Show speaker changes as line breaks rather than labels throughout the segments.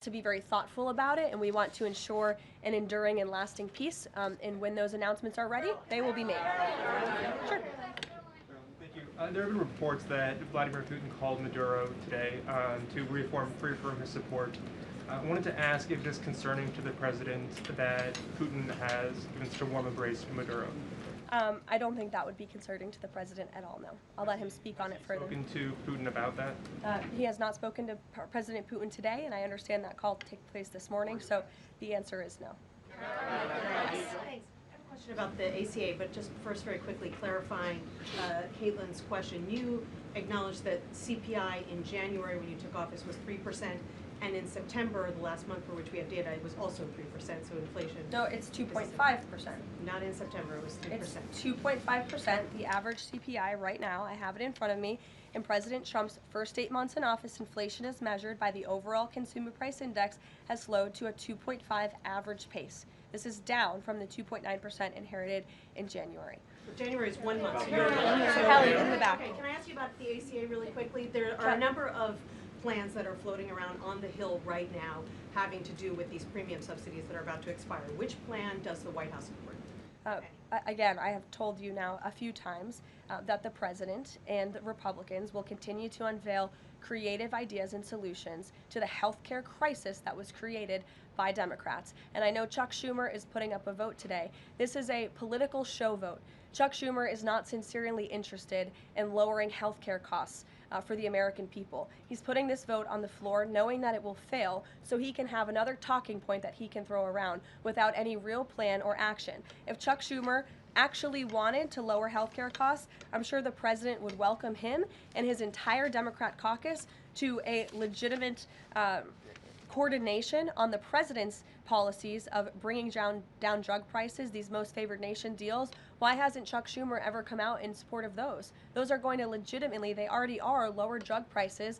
to be very thoughtful about it, and we want to ensure an enduring and lasting peace. And when those announcements are ready, they will be made. Sure.
Thank you. There have been reports that Vladimir Putin called Maduro today to reaffirm his support. I wanted to ask if it is concerning to the president that Putin has given such a warm embrace to Maduro.
I don't think that would be concerning to the president at all, no. I'll let him speak on it further.
Spoken to Putin about that?
He has not spoken to President Putin today, and I understand that call took place this morning, so the answer is no.
Thanks. I have a question about the ACA, but just first very quickly clarifying Caitlin's question. You acknowledged that CPI in January when you took office was 3%, and in September, the last month for which we have data, it was also 3%, so inflation.
No, it's 2.5%.
Not in September, it was 3%.
It's 2.5%, the average CPI right now. I have it in front of me. In President Trump's first 8 months in office, inflation as measured by the overall consumer price index has slowed to a 2.5 average pace. This is down from the 2.9% inherited in January.
January is 1 month. So
Kelly, in the back.
Okay, can I ask you about the ACA really quickly? There are a number of plans that are floating around on the Hill right now having to do with these premium subsidies that are about to expire. Which plan does the White House support?
Again, I have told you now a few times that the president and the Republicans will continue to unveil creative ideas and solutions to the healthcare crisis that was created by Democrats. And I know Chuck Schumer is putting up a vote today. This is a political show vote. Chuck Schumer is not sincerely interested in lowering healthcare costs for the American people. He's putting this vote on the floor knowing that it will fail so he can have another talking point that he can throw around without any real plan or action. If Chuck Schumer actually wanted to lower healthcare costs, I'm sure the president would welcome him and his entire Democrat caucus to a legitimate coordination on the president's policies of bringing down drug prices, these most favored nation deals. Why hasn't Chuck Schumer ever come out in support of those? Those are going to legitimately, they already are, lower drug prices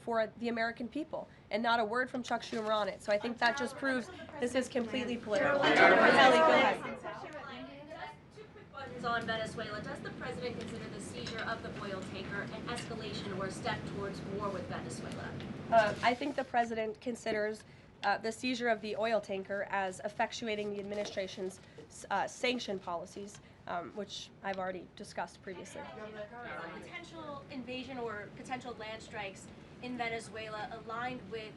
for the American people, and not a word from Chuck Schumer on it. So I think that just proves this is completely political. Kelly, go ahead.
Two quick questions on Venezuela. Does the president consider the seizure of the oil tanker an escalation or a step towards war with Venezuela?
I think the president considers the seizure of the oil tanker as effectuating the administration's sanction policies, which I've already discussed previously.
Potential invasion or potential land strikes in Venezuela aligned with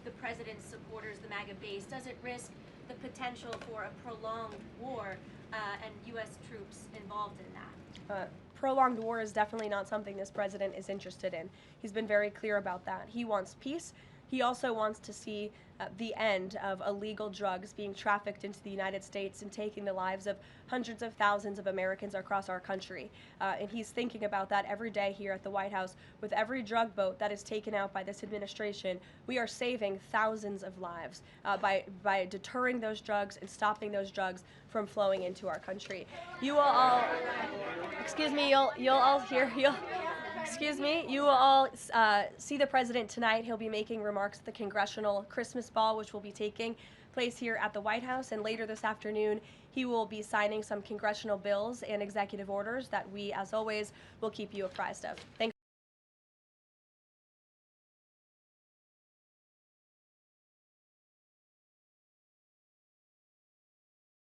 the president's supporters, the MAGA base, does it risk the potential for a prolonged war and U.S. troops involved in that?
Prolonged war is definitely not something this president is interested in. He's been very clear about that. He wants peace. He also wants to see the end of illegal drugs being trafficked into the United States and taking the lives of hundreds of thousands of Americans across our country. And he's thinking about that every day here at the White House. With every drug boat that is taken out by this administration, we are saving thousands of lives by deterring those drugs and stopping those drugs from flowing into our country. You will all, excuse me, you'll all hear, excuse me, you will all see the president tonight. He'll be making remarks at the Congressional Christmas Ball, which will be taking place here at the White House. And later this afternoon, he will be signing some congressional bills and executive orders that we, as always, will keep you apprised of. Thanks.